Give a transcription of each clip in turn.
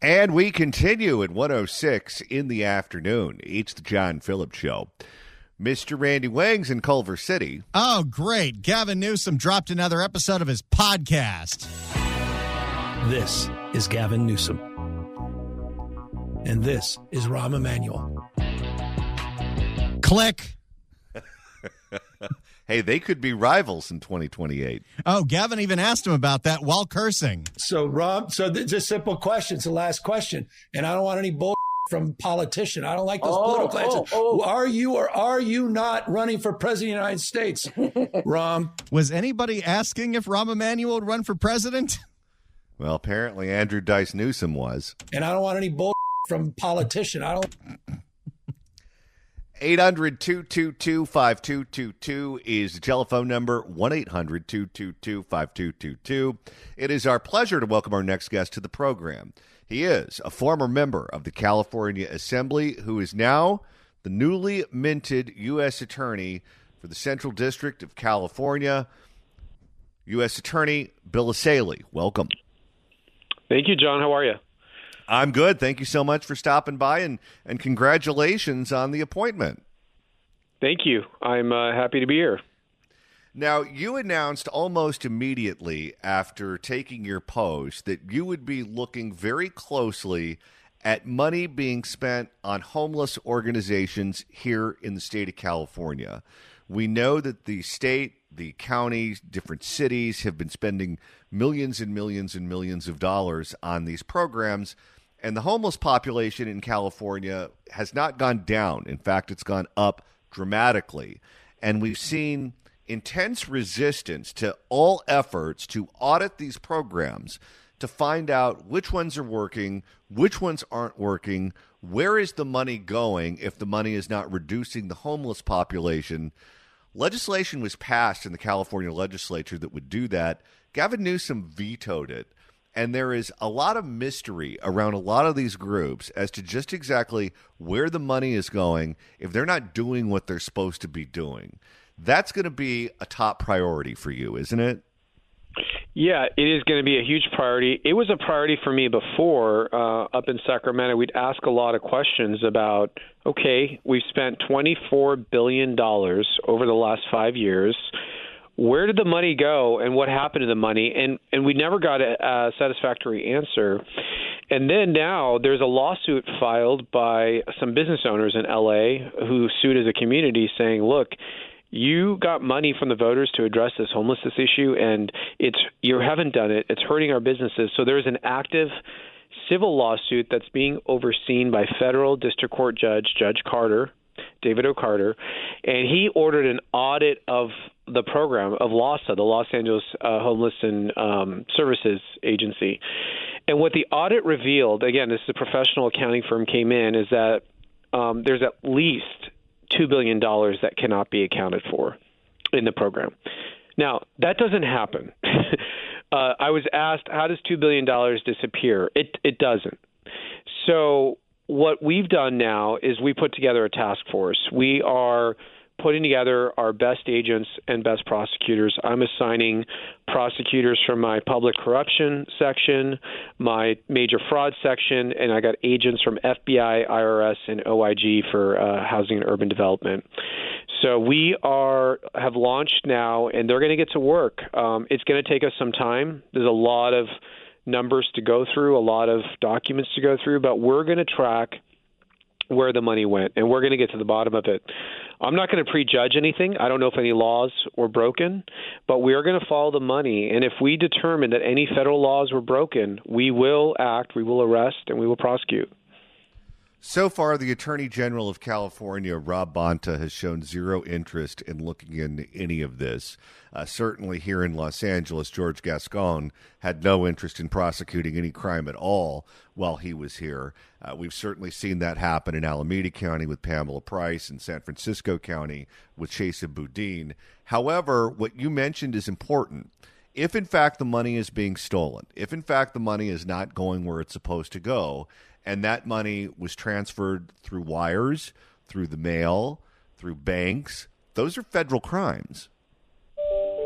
And we continue at 1:06 in the afternoon. It's the John Phillips Show. Mr. Randy Wang's in Culver City. Oh, great. Gavin Newsom dropped another episode of his podcast. This is Gavin Newsom. And this is Rahm Emanuel. Click. Hey, they could be rivals in 2028. Oh, Gavin even asked him about that while cursing. So, Rahm, it's a simple question. It's the last question. And I don't want any bull from politician. I don't like those political answers. Are you or are you not running for president of the United States, Rahm? Was anybody asking if Rahm Emanuel would run for president? Well, apparently Andrew Dice Newsom was. And I don't want any bull from politician. I don't. 800-222-5222 is the telephone number, 1-800-222-5222. It is our pleasure to welcome our next guest to the program. He is a former member of the California Assembly who is now the newly minted U.S. Attorney for the Central District of California, U.S. Attorney Bill Essayli. Welcome. Thank you, John. How are you? I'm good. Thank you so much for stopping by, and congratulations on the appointment. Thank you. I'm happy to be here. Now, you announced almost immediately after taking your post that you would be looking very closely at money being spent on homeless organizations here in the state of California. We know that the state, the counties, different cities have been spending millions and millions and millions of dollars on these programs. And the homeless population in California has not gone down. In fact, it's gone up dramatically. And we've seen intense resistance to all efforts to audit these programs to find out which ones are working, which ones aren't working, where is the money going if the money is not reducing the homeless population. Legislation was passed in the California legislature that would do that. Gavin Newsom vetoed it. And there is a lot of mystery around a lot of these groups as to just exactly where the money is going if they're not doing what they're supposed to be doing. That's going to be a top priority for you, isn't it? Yeah, it is going to be a huge priority. It was a priority for me before up in Sacramento. We'd ask a lot of questions about, okay, we've spent $24 billion over the last 5 years. Where did the money go and what happened to the money? And we never got a satisfactory answer. And then now there's a lawsuit filed by some business owners in L.A. who sued as a community saying, look, you got money from the voters to address this homelessness issue, and you haven't done it. It's hurting our businesses. So there's an active civil lawsuit that's being overseen by federal district court Judge Carter, David O. Carter, and he ordered an audit of the program of LAHSA, the Los Angeles Homeless and Services Agency. And what the audit revealed, again, this is a professional accounting firm came in, is that there's at least $2 billion that cannot be accounted for in the program. Now, that doesn't happen. I was asked, how does $2 billion disappear? It doesn't. So what we've done now is we put together a task force. We are putting together our best agents and best prosecutors. I'm assigning prosecutors from my public corruption section, my major fraud section, and I got agents from FBI, IRS, and OIG for housing and urban development. So we have launched now, and they're going to get to work. It's going to take us some time. There's a lot of numbers to go through, a lot of documents to go through, but we're going to track where the money went, and we're going to get to the bottom of it. I'm not going to prejudge anything. I don't know if any laws were broken, but we are going to follow the money. And if we determine that any federal laws were broken, we will act, we will arrest, and we will prosecute. So far, the Attorney General of California, Rob Bonta, has shown zero interest in looking into any of this. Certainly here in Los Angeles, George Gascon had no interest in prosecuting any crime at all while he was here. We've certainly seen that happen in Alameda County with Pamela Price and San Francisco County with Chesa Boudin. However, what you mentioned is important. If, in fact, the money is being stolen, if, in fact, the money is not going where it's supposed to go, and that money was transferred through wires, through the mail, through banks, those are federal crimes.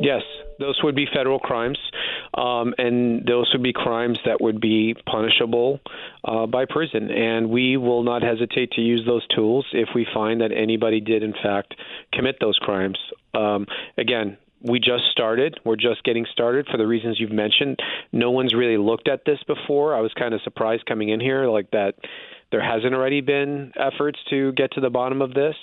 Yes, those would be federal crimes. And those would be crimes that would be punishable by prison. And we will not hesitate to use those tools if we find that anybody did, in fact, commit those crimes. Again, we just started. We're just getting started for the reasons you've mentioned. No one's really looked at this before. I was kind of surprised coming in here like that there hasn't already been efforts to get to the bottom of this.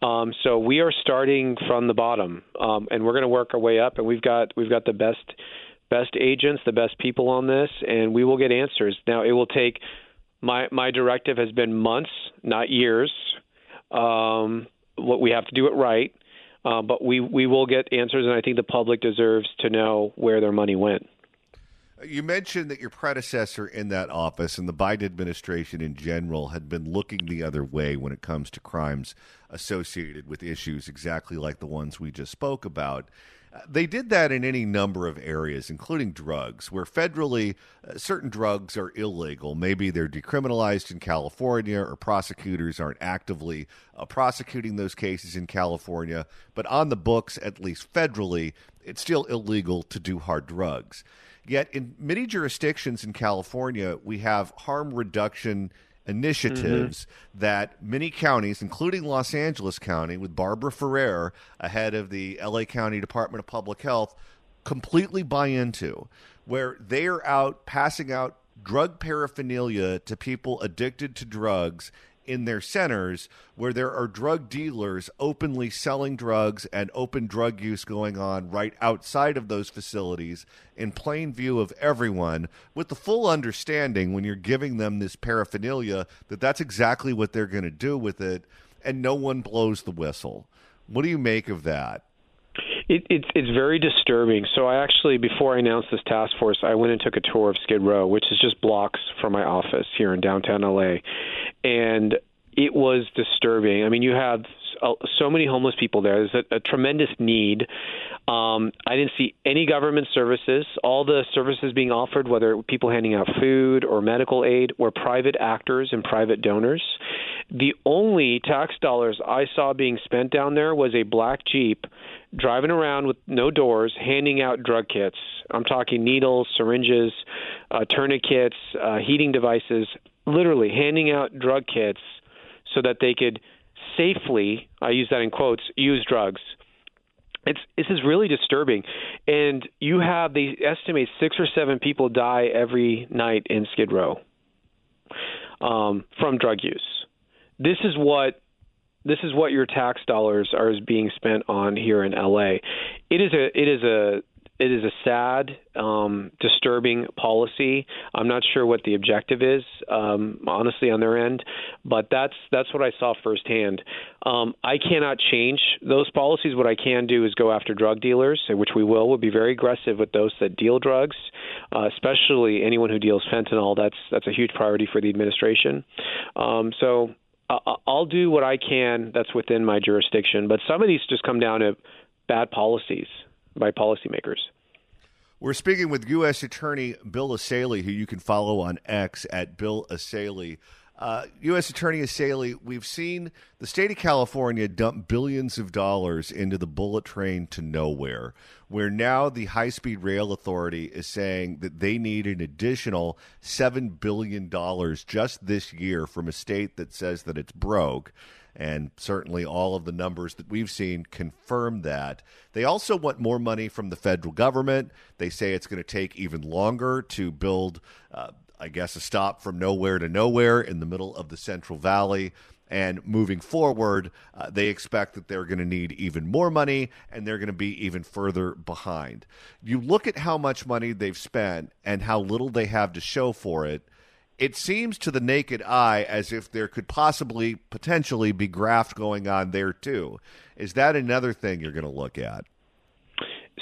So we are starting from the bottom, and we're going to work our way up. And we've got the best agents, the best people on this, and we will get answers. Now, it will take my directive has been months, not years. What we have to do it right, but we will get answers, and I think the public deserves to know where their money went. You mentioned that your predecessor in that office and the Biden administration in general had been looking the other way when it comes to crimes associated with issues exactly like the ones we just spoke about. They did that in any number of areas, including drugs, where federally certain drugs are illegal. Maybe they're decriminalized in California or prosecutors aren't actively prosecuting those cases in California. But on the books, at least federally, it's still illegal to do hard drugs. Yet in many jurisdictions in California, we have harm reduction initiatives that many counties, including Los Angeles County, with Barbara Ferrer ahead of the LA County Department of Public Health, completely buy into, where they are out passing out drug paraphernalia to people addicted to drugs in their centers, where there are drug dealers openly selling drugs and open drug use going on right outside of those facilities in plain view of everyone, with the full understanding when you're giving them this paraphernalia that that's exactly what they're going to do with it, and no one blows the whistle. What do you make of that? It's very disturbing. So I actually, before I announced this task force, I went and took a tour of Skid Row, which is just blocks from my office here in downtown LA. And it was disturbing. I mean, you have so many homeless people there. There's a tremendous need. I didn't see any government services. All the services being offered, whether people handing out food or medical aid, were private actors and private donors. The only tax dollars I saw being spent down there was a black Jeep driving around with no doors, handing out drug kits. I'm talking needles, syringes, tourniquets, heating devices, literally handing out drug kits so that they could safely, I use that in quotes, use drugs. This is really disturbing. And they estimate 6 or 7 people die every night in Skid Row from drug use. This is what your tax dollars are being spent on here in LA. It is a sad, disturbing policy. I'm not sure what the objective is, honestly, on their end, but that's what I saw firsthand. I cannot change those policies. What I can do is go after drug dealers, which we will. We'll be very aggressive with those that deal drugs, especially anyone who deals fentanyl. That's a huge priority for the administration. So I'll do what I can that's within my jurisdiction, but some of these just come down to bad policies by policymakers. We're speaking with U.S. Attorney Bill Essayli, who you can follow on X at Bill Essayli. U.S. Attorney Essayli, we've seen the state of California dump billions of dollars into the bullet train to nowhere, where now the high-speed rail authority is saying that they need an additional $7 billion just this year from a state that says that it's broke. And certainly all of the numbers that we've seen confirm that. They also want more money from the federal government. They say it's going to take even longer to build, a stop from nowhere to nowhere in the middle of the Central Valley. And moving forward, they expect that they're going to need even more money, and they're going to be even further behind. You look at how much money they've spent and how little they have to show for it. It seems to the naked eye as if there could potentially be graft going on there too. Is that another thing you're going to look at?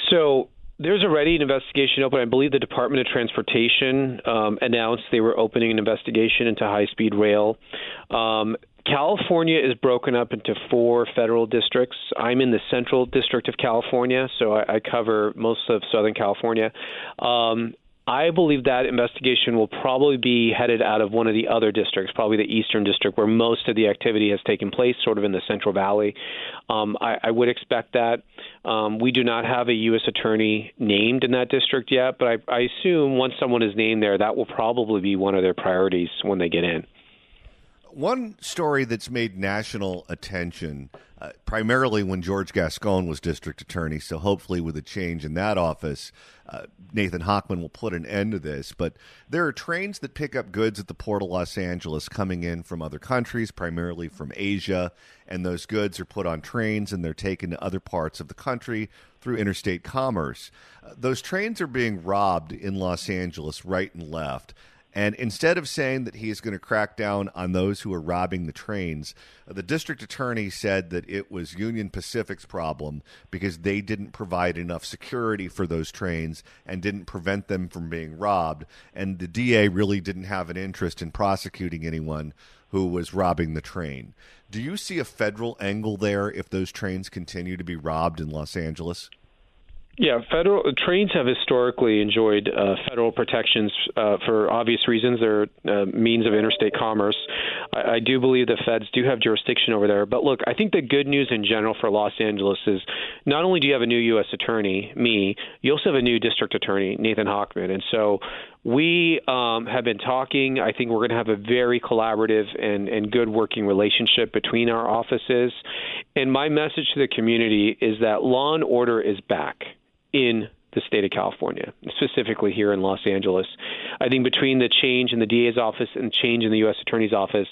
So there's already an investigation open. I believe the Department of Transportation announced they were opening an investigation into high-speed rail. California is broken up into 4 federal districts. I'm in the Central District of California, so I cover most of Southern California. I believe that investigation will probably be headed out of one of the other districts, probably the Eastern District, where most of the activity has taken place, sort of in the Central Valley. I would expect that. We do not have a U.S. attorney named in that district yet, but I assume once someone is named there, that will probably be one of their priorities when they get in. One story that's made national attention, primarily when George Gascon was district attorney, so hopefully with a change in that office, Nathan Hochman will put an end to this. But there are trains that pick up goods at the Port of Los Angeles coming in from other countries, primarily from Asia, and those goods are put on trains and they're taken to other parts of the country through interstate commerce. Those trains are being robbed in Los Angeles right and left. And instead of saying that he is going to crack down on those who are robbing the trains, the district attorney said that it was Union Pacific's problem because they didn't provide enough security for those trains and didn't prevent them from being robbed. And the DA really didn't have an interest in prosecuting anyone who was robbing the train. Do you see a federal angle there if those trains continue to be robbed in Los Angeles? Yeah, federal trains have historically enjoyed federal protections for obvious reasons. They're means of interstate commerce. I do believe the feds do have jurisdiction over there. But look, I think the good news in general for Los Angeles is not only do you have a new U.S. attorney, me, you also have a new district attorney, Nathan Hochman. And so we have been talking. I think we're going to have a very collaborative and good working relationship between our offices. And my message to the community is that law and order is back in the state of California, specifically here in Los Angeles. I think between the change in the DA's office and change in the U.S. Attorney's office,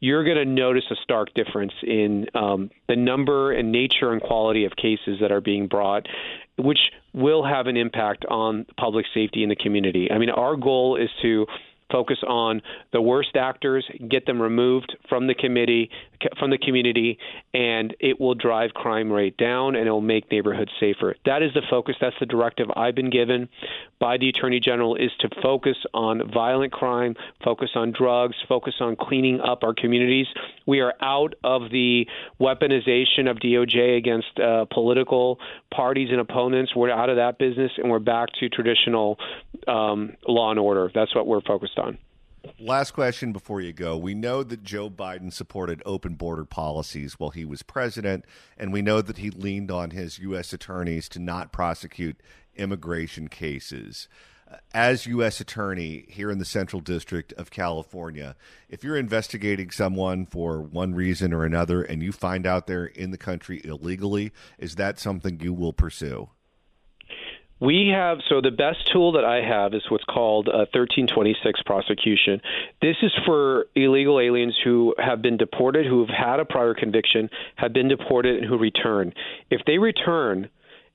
you're going to notice a stark difference in the number and nature and quality of cases that are being brought, which will have an impact on public safety in the community. I mean, our goal is to focus on the worst actors, get them removed from the community, and it will drive crime rate down and it will make neighborhoods safer. That is the focus. That's the directive I've been given by the Attorney General, is to focus on violent crime, focus on drugs, focus on cleaning up our communities. We are out of the weaponization of DOJ against political parties and opponents. We're out of that business, and we're back to traditional law and order. That's what we're focused on. Last question before you go. We know that Joe Biden supported open border policies while he was president, and we know that he leaned on his U.S. attorneys to not prosecute immigration cases. As U.S. attorney here in the Central District of California, if you're investigating someone for one reason or another and you find out they're in the country illegally, is that something you will pursue? We have, so the best tool that I have is what's called a 1326 prosecution. This is for illegal aliens who have been deported, who have had a prior conviction, have been deported, and who return. If they return,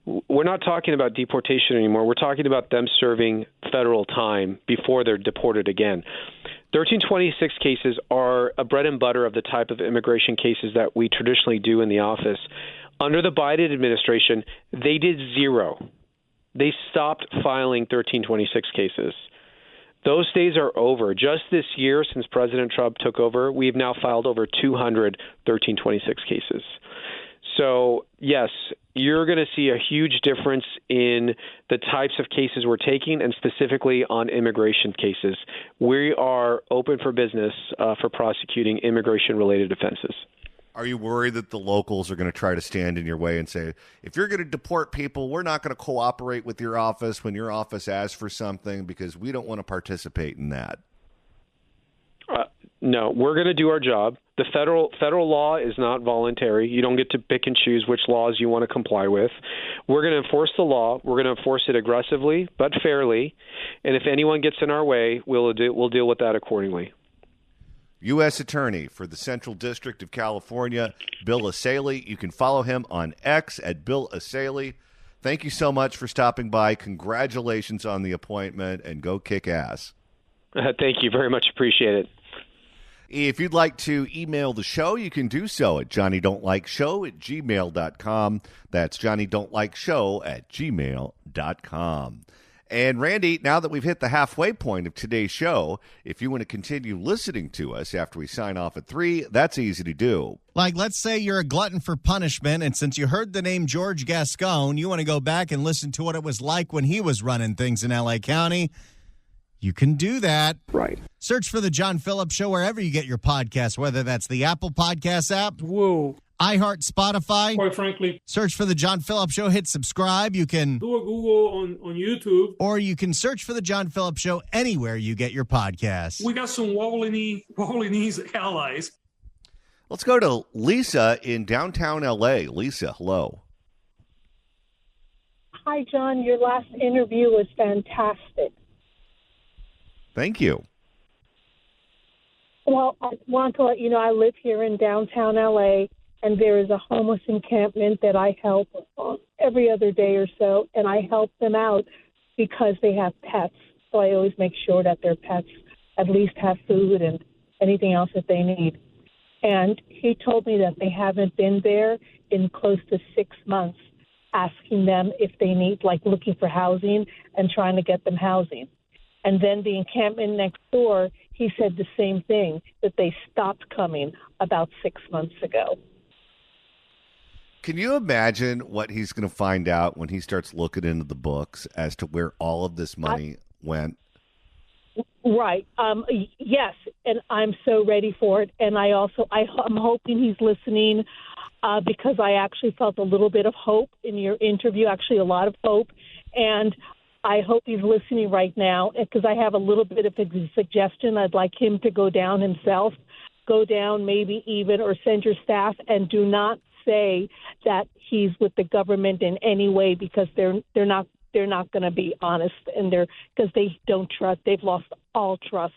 we're not talking about deportation anymore. We're talking about them serving federal time before they're deported again. 1326 cases are a bread and butter of the type of immigration cases that we traditionally do in the office. Under the Biden administration, they did zero. They stopped filing 1326 cases. Those days are over. Just this year, since President Trump took over, we've now filed over 200 1326 cases. So, yes, you're going to see a huge difference in the types of cases we're taking, and specifically on immigration cases. We are open for business for prosecuting immigration-related offenses. Are you worried that the locals are going to try to stand in your way and say, if you're going to deport people, we're not going to cooperate with your office when your office asks for something because we don't want to participate in that? No, we're going to do our job. The federal law is not voluntary. You don't get to pick and choose which laws you want to comply with. We're going to enforce the law. We're going to enforce it aggressively but fairly. And if anyone gets in our way, we'll deal with that accordingly. U.S. Attorney for the Central District of California, Bill Essayli. You can follow him on X at Bill Essayli. Thank you so much for stopping by. Congratulations on the appointment, and go kick ass. Thank you very much. Appreciate it. If you'd like to email the show, you can do so at johnnydon'tlikeshow@gmail.com. That's johnnydon'tlikeshow@gmail.com. And Randy, now that we've hit the halfway point of today's show, if you want to continue listening to us after we sign off at 3, that's easy to do. Like, let's say you're a glutton for punishment, and since you heard the name George Gascon, you want to go back and listen to what it was like when he was running things in L.A. County. You can do that. Right. Search for The John Phillips Show wherever you get your podcasts, whether that's the Apple Podcasts app, Whoa. iHeart, Spotify. Quite frankly, Search for The John Phillips Show, hit subscribe. You can do a Google on YouTube. Or you can search for The John Phillips Show anywhere you get your podcasts. We got some wobbly knees allies. Let's go to Lisa in downtown L.A. Lisa, hello. Hi, John. Your last interview was fantastic. Thank you. Well, I want to let you know I live here in downtown L.A., and there is a homeless encampment that I help every other day or so, and I help them out because they have pets. So I always make sure that their pets at least have food and anything else that they need. And he told me that they haven't been there in close to 6 months, asking them if they need, like, looking for housing and trying to get them housing. And then the encampment next door, he said the same thing, that they stopped coming about 6 months ago. Can you imagine what he's going to find out when he starts looking into the books as to where all of this money went? Right. Yes, and I'm so ready for it. And I'm hoping he's listening because I actually felt a little bit of hope in your interview, actually a lot of hope. And I hope he's listening right now because I have a little bit of a suggestion. I'd like him to go down himself, go down maybe even, or send your staff, and do not say that he's with the government in any way, because they're not going to be honest, and because they don't trust. They've lost all trust.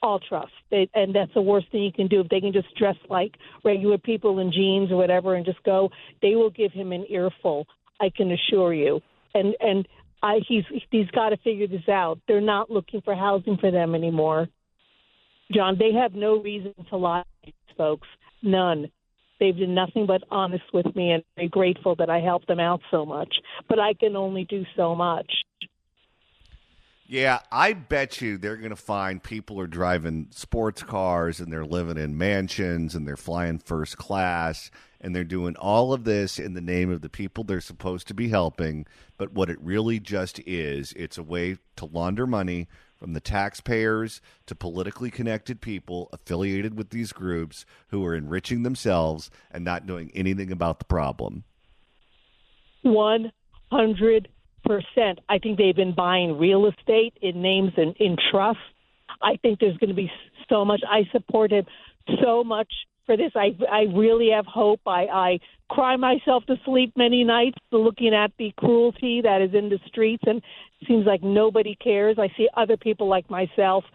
And that's the worst thing you can do. If they can just dress like regular people in jeans or whatever and just go, they will give him an earful, I can assure you. And he's got to figure this out. They're not looking for housing for them anymore. John, they have no reason to lie to these folks. None. They've been nothing but honest with me, and I'm grateful that I helped them out so much. But I can only do so much. Yeah, I bet you they're going to find people are driving sports cars, and they're living in mansions, and they're flying first class, and they're doing all of this in the name of the people they're supposed to be helping. But what it really just is, it's a way to launder money from the taxpayers to politically connected people affiliated with these groups who are enriching themselves and not doing anything about the problem. 100%. I think they've been buying real estate in names and in trust. I think there's going to be so much. I support him so much for this. I really have hope. I cry myself to sleep many nights looking at the cruelty that is in the streets, and it seems like nobody cares. I see other people like myself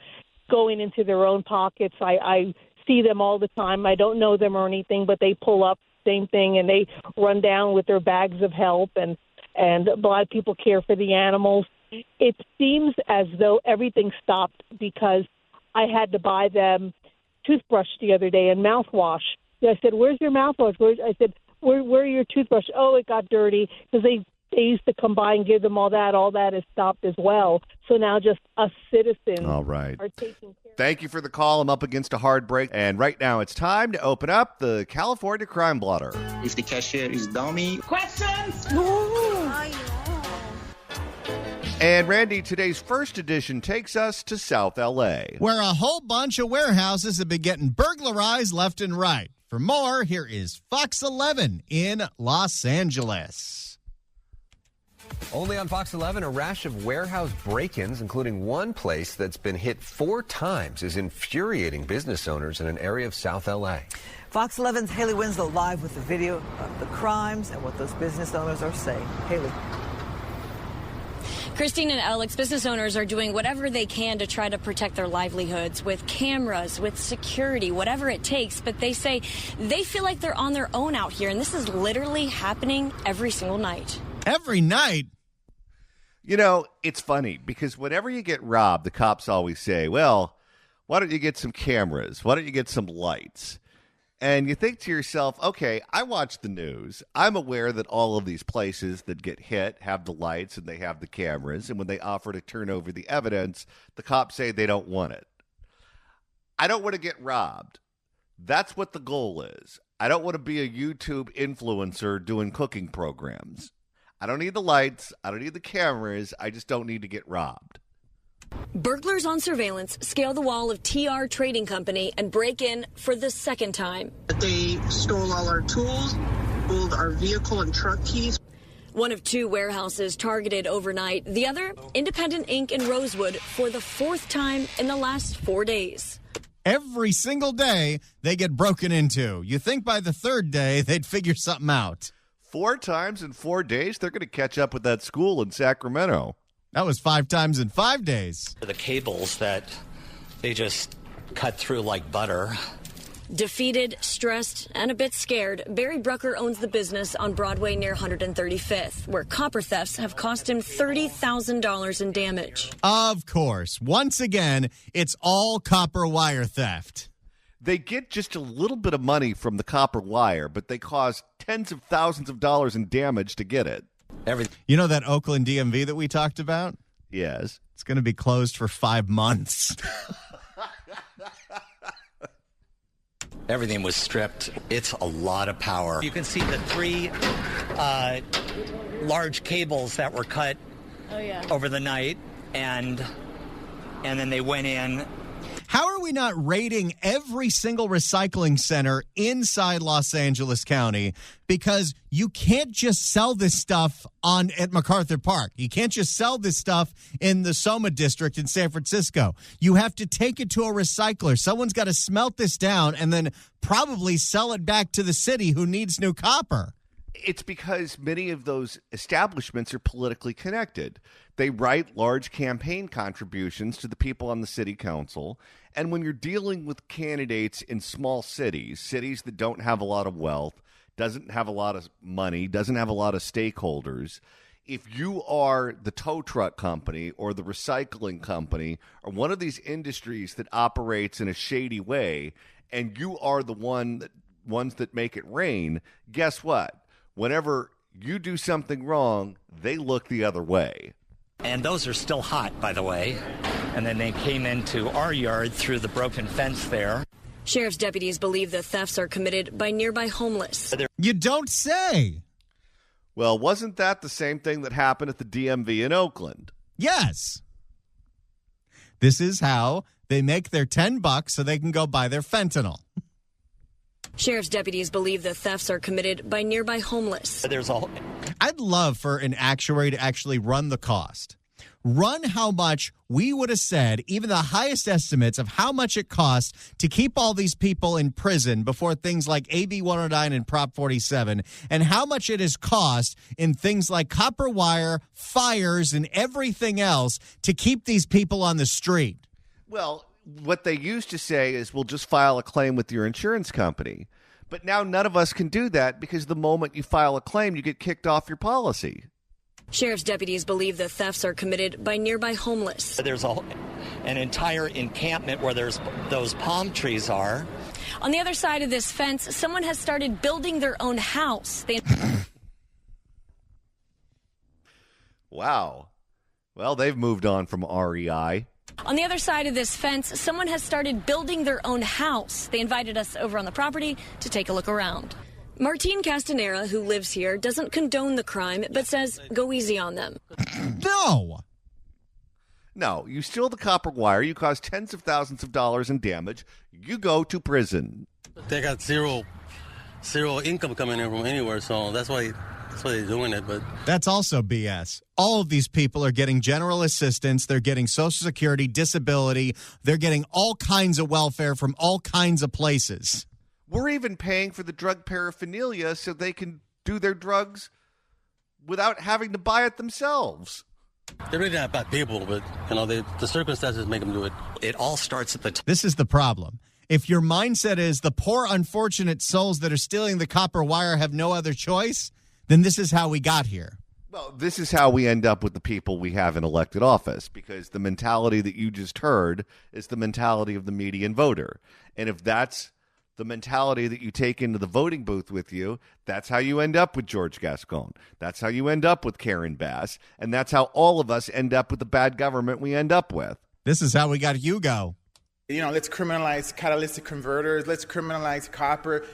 going into their own pockets. I see them all the time. I don't know them or anything, but they pull up, same thing, and they run down with their bags of help, and a lot of people care for the animals. It seems as though everything stopped because I had to buy them toothbrush the other day and mouthwash. I said, "Where's your mouthwash?" I said, Where are your toothbrush? Oh, it got dirty, because they used to come by and give them all that. All that has stopped as well. So now just us citizens all right. are taking care. Thank you for the call. I'm up against a hard break, and right now it's time to open up the California Crime Blotter. If the cashier is dummy. Questions? And Randy, today's first edition takes us to South L.A., where a whole bunch of warehouses have been getting burglarized left and right. For more, here is Fox 11 in Los Angeles. Only on Fox 11, a rash of warehouse break-ins, including one place that's been hit 4 times, is infuriating business owners in an area of South L.A. Fox 11's Haley Winslow live with the video of the crimes and what those business owners are saying. Haley. Christine and Alex, business owners are doing whatever they can to try to protect their livelihoods with cameras, with security, whatever it takes. But they say they feel like they're on their own out here. And this is literally happening every single night. Every night? You know, it's funny because whenever you get robbed, the cops always say, well, why don't you get some cameras? Why don't you get some lights? And you think to yourself, okay, I watch the news. I'm aware that all of these places that get hit have the lights and they have the cameras. And when they offer to turn over the evidence, the cops say they don't want it. I don't want to get robbed. That's what the goal is. I don't want to be a YouTube influencer doing cooking programs. I don't need the lights. I don't need the cameras. I just don't need to get robbed. Burglars on surveillance scale the wall of TR Trading Company and break in for the second time. They stole all our tools, stole our vehicle and truck keys. One of 2 warehouses targeted overnight. The other, Independent Inc. in Rosewood, for the 4th time in the last 4 days. Every single day, they get broken into. You think by the 3rd day, they'd figure something out. 4 times in 4 days? They're going to catch up with that school in Sacramento. That was 5 times in 5 days. The cables that they just cut through like butter. Defeated, stressed, and a bit scared, Barry Brucker owns the business on Broadway near 135th, where copper thefts have cost him $30,000 in damage. Of course. Once again, it's all copper wire theft. They get just a little bit of money from the copper wire, but they cause tens of thousands of dollars in damage to get it. You know that Oakland DMV that we talked about? Yes. It's going to be closed for 5 months. Everything was stripped. It's a lot of power. You can see the 3 large cables that were cut over the night, and then they went in. How are we not raiding every single recycling center inside Los Angeles County? Because you can't just sell this stuff at MacArthur Park. You can't just sell this stuff in the Soma district in San Francisco. You have to take it to a recycler. Someone's got to smelt this down and then probably sell it back to the city who needs new copper. It's because many of those establishments are politically connected. They write large campaign contributions to the people on the city council. And when you're dealing with candidates in small cities that don't have a lot of wealth, doesn't have a lot of money, doesn't have a lot of stakeholders, if you are the tow truck company or the recycling company or one of these industries that operates in a shady way, and you are the ones that make it rain, guess what? Whenever you do something wrong, they look the other way. And those are still hot, by the way. And then they came into our yard through the broken fence there. Sheriff's deputies believe the thefts are committed by nearby homeless. You don't say. Well, wasn't that the same thing that happened at the DMV in Oakland? Yes. This is how they make their $10 so they can go buy their fentanyl. Sheriff's deputies believe the thefts are committed by nearby homeless. I'd love for an actuary to actually run the cost. Run how much we would have said, even the highest estimates of how much it costs to keep all these people in prison before things like AB 109 and Prop 47, and how much it has cost in things like copper wire, fires, and everything else to keep these people on the street. Well, what they used to say is, we'll just file a claim with your insurance company. But now none of us can do that because the moment you file a claim, you get kicked off your policy. Sheriff's deputies believe the thefts are committed by nearby homeless. There's an entire encampment where those palm trees are. On the other side of this fence, someone has started building their own house. Wow. Well, they've moved on from REI. On the other side of this fence, someone has started building their own house. They invited us over on the property to take a look around. Martine Castanera, who lives here, doesn't condone the crime, but says go easy on them. No, you steal the copper wire, you cause tens of thousands of dollars in damage, you go to prison. They got zero income coming in from anywhere, so that's why they're doing it. But that's also BS. All of these people are getting general assistance. They're getting Social Security, disability. They're getting all kinds of welfare from all kinds of places. We're even paying for the drug paraphernalia so they can do their drugs without having to buy it themselves. They're really not bad people, but the circumstances make them do it. It all starts at the top. This is the problem. If your mindset is the poor, unfortunate souls that are stealing the copper wire have no other choice, then this is how we got here. Well, this is how we end up with the people we have in elected office, because the mentality that you just heard is the mentality of the median voter. And if that's the mentality that you take into the voting booth with you, that's how you end up with George Gascon. That's how you end up with Karen Bass. And that's how all of us end up with the bad government we end up with. This is how we got Hugo. Let's criminalize catalytic converters. Let's criminalize copper.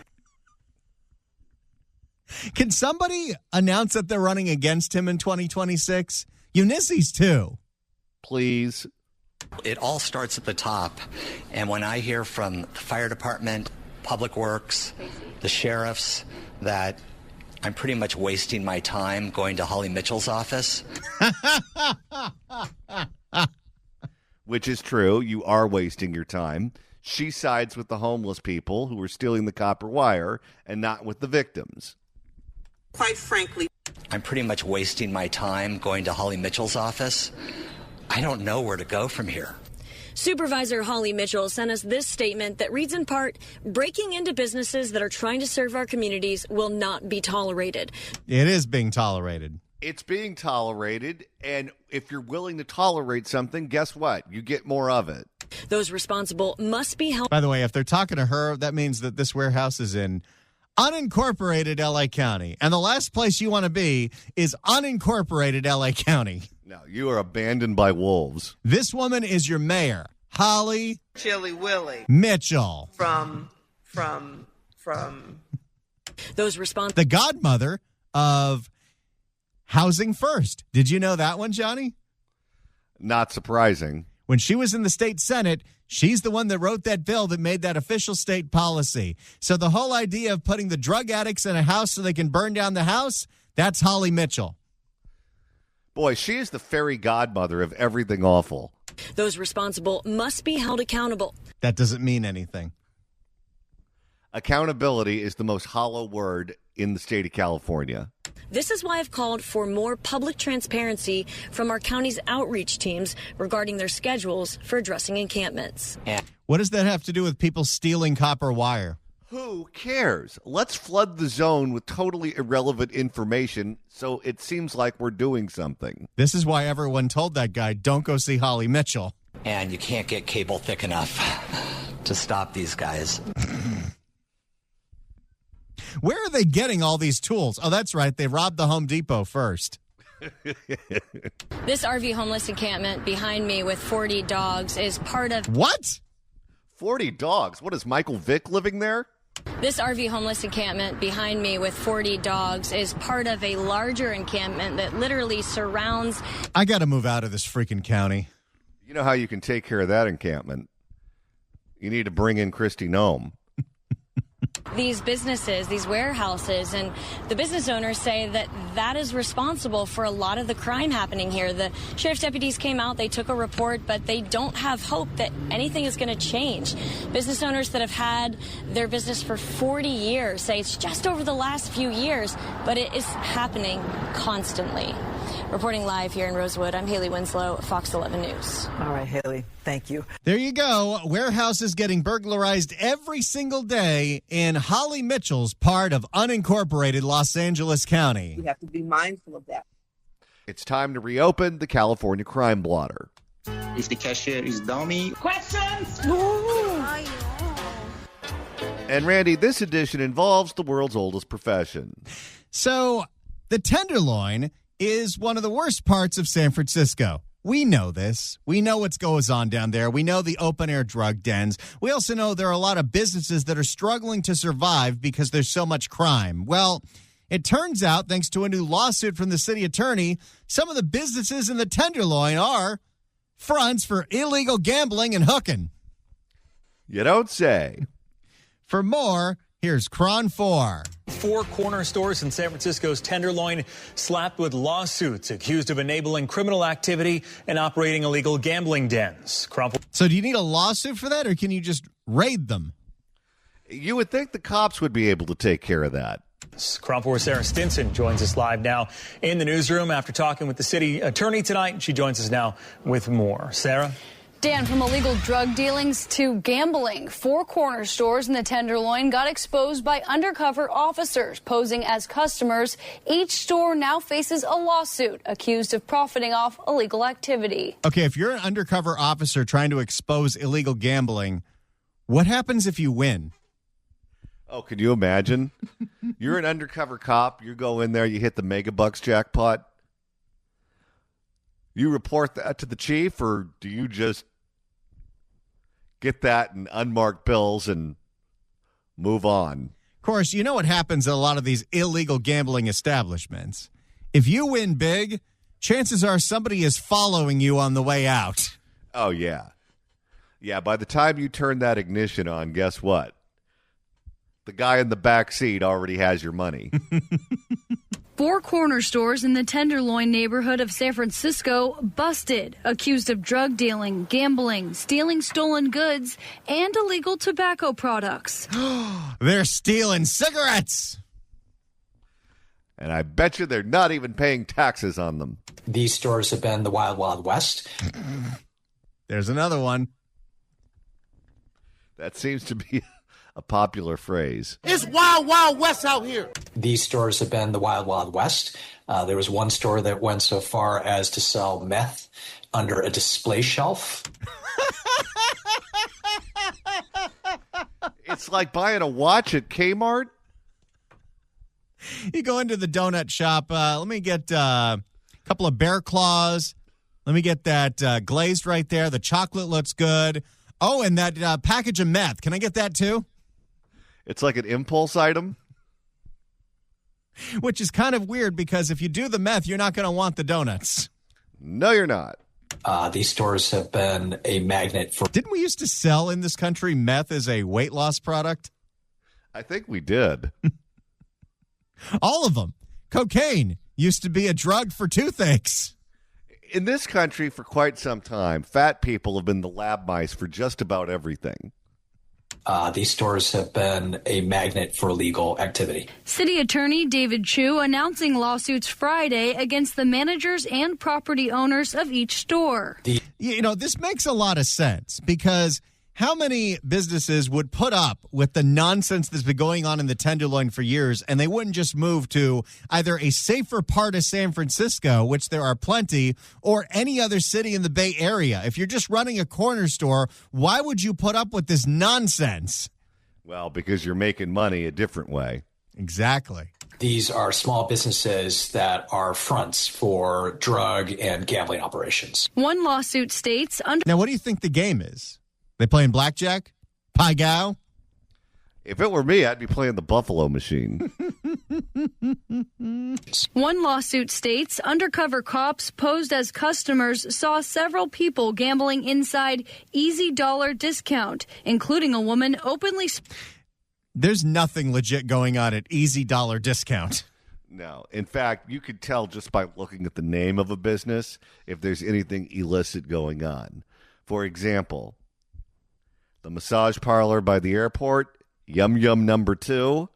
Can somebody announce that they're running against him in 2026? Ulysses, too. Please. It all starts at the top. And when I hear from the fire department, public works, the sheriffs, that I'm pretty much wasting my time going to Holly Mitchell's office. Which is true. You are wasting your time. She sides with the homeless people who are stealing the copper wire and not with the victims. Quite frankly, I'm pretty much wasting my time going to Holly Mitchell's office. I don't know where to go from here. Supervisor Holly Mitchell sent us this statement that reads in part, breaking into businesses that are trying to serve our communities will not be tolerated. It is being tolerated. It's being tolerated, and if you're willing to tolerate something, guess what? You get more of it. Those responsible must be held. By the way, if they're talking to her, that means that this warehouse is in unincorporated L.A. County. And the last place you want to be is unincorporated L.A. County. No, you are abandoned by wolves. This woman is your mayor, Holly Chili Willie Mitchell. from Those responsible. The godmother of Housing First. Did you know that one, Johnny? Not surprising. When she was in the state Senate, she's the one that wrote that bill that made that official state policy. So the whole idea of putting the drug addicts in a house so they can burn down the house, that's Holly Mitchell. Boy, she is the fairy godmother of everything awful. Those responsible must be held accountable. That doesn't mean anything. Accountability is the most hollow word in the state of California. This is why I've called for more public transparency from our county's outreach teams regarding their schedules for addressing encampments. What does that have to do with people stealing copper wire? Who cares? Let's flood the zone with totally irrelevant information so it seems like we're doing something. This is why everyone told that guy, don't go see Holly Mitchell. And you can't get cable thick enough to stop these guys. Where are they getting all these tools? Oh, that's right. They robbed the Home Depot first. This RV homeless encampment behind me with 40 dogs is part of... What? 40 dogs? What is Michael Vick living there? This RV homeless encampment behind me with 40 dogs is part of a larger encampment that literally surrounds... I got to move out of this freaking county. You know how you can take care of that encampment? You need to bring in Kristi Noem. These businesses, these warehouses, and the business owners say that that is responsible for a lot of the crime happening here. The sheriff's deputies came out, they took a report, but they don't have hope that anything is going to change. Business owners that have had their business for 40 years say it's just over the last few years, but it is happening constantly. Reporting live here in Rosewood, I'm Haley Winslow, Fox 11 News. All right, Haley, thank you. There you go. Warehouses getting burglarized every single day in Holly Mitchell's part of unincorporated Los Angeles County. we have to be mindful of that. It's time to reopen the California Crime Blotter. If the cashier is dummy, Questions? And Randy, this edition involves the world's oldest profession. So, the Tenderloin is one of the worst parts of San Francisco. We know this. We know what goes on down there. We know the open-air drug dens. We also know there are a lot of businesses that are struggling to survive because there's so much crime. Well, it turns out, thanks to a new lawsuit from the city attorney, some of the businesses in the Tenderloin are fronts for illegal gambling and hooking. You don't say. For more, here's Cron 4. 4 corner stores in San Francisco's Tenderloin slapped with lawsuits accused of enabling criminal activity and operating illegal gambling dens. So do you need a lawsuit for that, or can you just raid them? You would think the cops would be able to take care of that. KRON 4's Sarah Stinson joins us live now in the newsroom after talking with the city attorney tonight. She joins us now with more. Sarah? Dan, from illegal drug dealings to gambling, 4 corner stores in the Tenderloin got exposed by undercover officers posing as customers. Each store now faces a lawsuit accused of profiting off illegal activity. Okay, if you're an undercover officer trying to expose illegal gambling, what happens if you win? Oh, can you imagine? You're an undercover cop. You go in there, you hit the megabucks jackpot. You report that to the chief, or do you just get that in unmarked bills and move on? Of course, you know what happens at a lot of these illegal gambling establishments. If you win big, chances are somebody is following you on the way out. Oh, yeah. Yeah, by the time you turn that ignition on, guess what? The guy in the back seat already has your money. 4 corner stores in the Tenderloin neighborhood of San Francisco busted, accused of drug dealing, gambling, stealing stolen goods, and illegal tobacco products. They're stealing cigarettes. And I bet you they're not even paying taxes on them. These stores have been the Wild Wild West. There's another one. That seems to be a popular phrase. It's Wild Wild West out here. These stores have been the Wild Wild West. There was one store that went so far as to sell meth under a display shelf. It's like buying a watch at Kmart. You go into the donut shop. Let me get a couple of bear claws. Let me get that glazed right there. The chocolate looks good. Oh, and that package of meth. Can I get that too? It's like an impulse item. Which is kind of weird because if you do the meth, you're not going to want the donuts. No, you're not. These stores have been a magnet for... Didn't we used to sell in this country meth as a weight loss product? I think we did. All of them. Cocaine used to be a drug for toothaches. In this country, for quite some time, fat people have been the lab mice for just about everything. These stores have been a magnet for illegal activity. City Attorney David Chu announcing lawsuits Friday against the managers and property owners of each store. This makes a lot of sense because how many businesses would put up with the nonsense that's been going on in the Tenderloin for years, and they wouldn't just move to either a safer part of San Francisco, which there are plenty, or any other city in the Bay Area? If you're just running a corner store, why would you put up with this nonsense? Well, because you're making money a different way. Exactly. These are small businesses that are fronts for drug and gambling operations. One lawsuit states... Now, what do you think the game is? They playing blackjack? Pai Gow? If it were me, I'd be playing the Buffalo machine. One lawsuit states undercover cops posed as customers saw several people gambling inside Easy Dollar Discount, including a woman openly... There's nothing legit going on at Easy Dollar Discount. No. In fact, you could tell just by looking at the name of a business if there's anything illicit going on. For example... the massage parlor by the airport, Yum Yum number 2.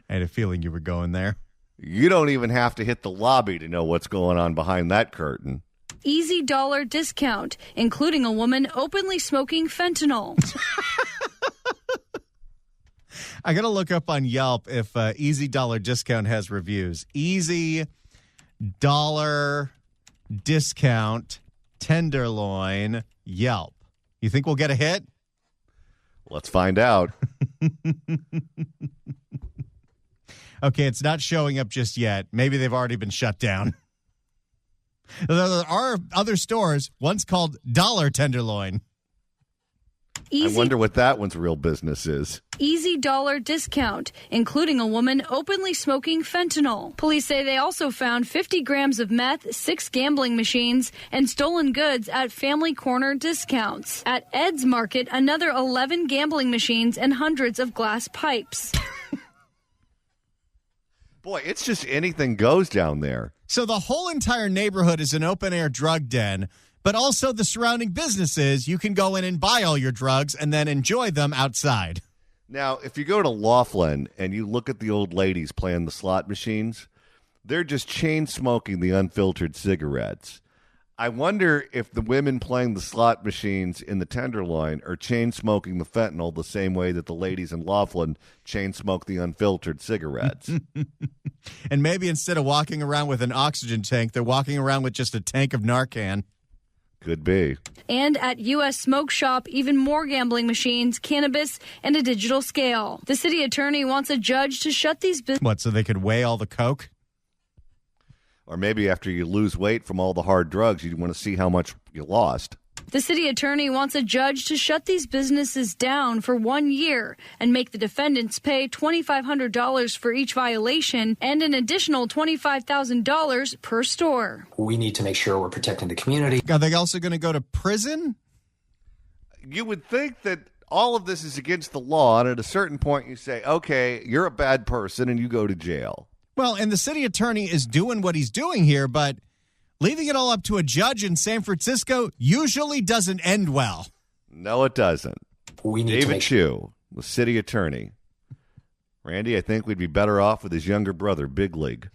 I had a feeling you were going there. You don't even have to hit the lobby to know what's going on behind that curtain. Easy Dollar Discount, including a woman openly smoking fentanyl. I got to look up on Yelp if Easy Dollar Discount has reviews. Easy Dollar Discount Tenderloin Yelp. You think we'll get a hit? Let's find out. Okay, it's not showing up just yet. Maybe they've already been shut down. There are other stores, once called Dollar Tenderloin. I wonder what that one's real business is. Easy Dollar Discount, including a woman openly smoking fentanyl. Police say they also found 50 grams of meth, 6 gambling machines, and stolen goods at Family Corner Discounts. At Ed's Market, another 11 gambling machines and hundreds of glass pipes. Boy, it's just anything goes down there. So the whole entire neighborhood is an open-air drug den, but also the surrounding businesses, you can go in and buy all your drugs and then enjoy them outside. Now, if you go to Laughlin and you look at the old ladies playing the slot machines, they're just chain smoking the unfiltered cigarettes. I wonder if the women playing the slot machines in the Tenderloin are chain smoking the fentanyl the same way that the ladies in Laughlin chain smoke the unfiltered cigarettes. And maybe instead of walking around with an oxygen tank, they're walking around with just a tank of Narcan. Could be. And at US Smoke Shop, even more gambling machines, cannabis, and a digital scale. The city attorney wants a judge to shut these businesses. What, so they could weigh all the coke? Or maybe after you lose weight from all the hard drugs, you want to see how much you lost. The city attorney wants a judge to shut these businesses down for 1 year and make the defendants pay $2,500 for each violation and an additional $25,000 per store. We need to make sure we're protecting the community. Are they also going to go to prison? You would think that all of this is against the law, and at a certain point you say, okay, you're a bad person and you go to jail. Well, and the city attorney is doing what he's doing here, but leaving it all up to a judge in San Francisco usually doesn't end well. No, it doesn't. David Chu, the city attorney. Randy, I think we'd be better off with his younger brother, Big League.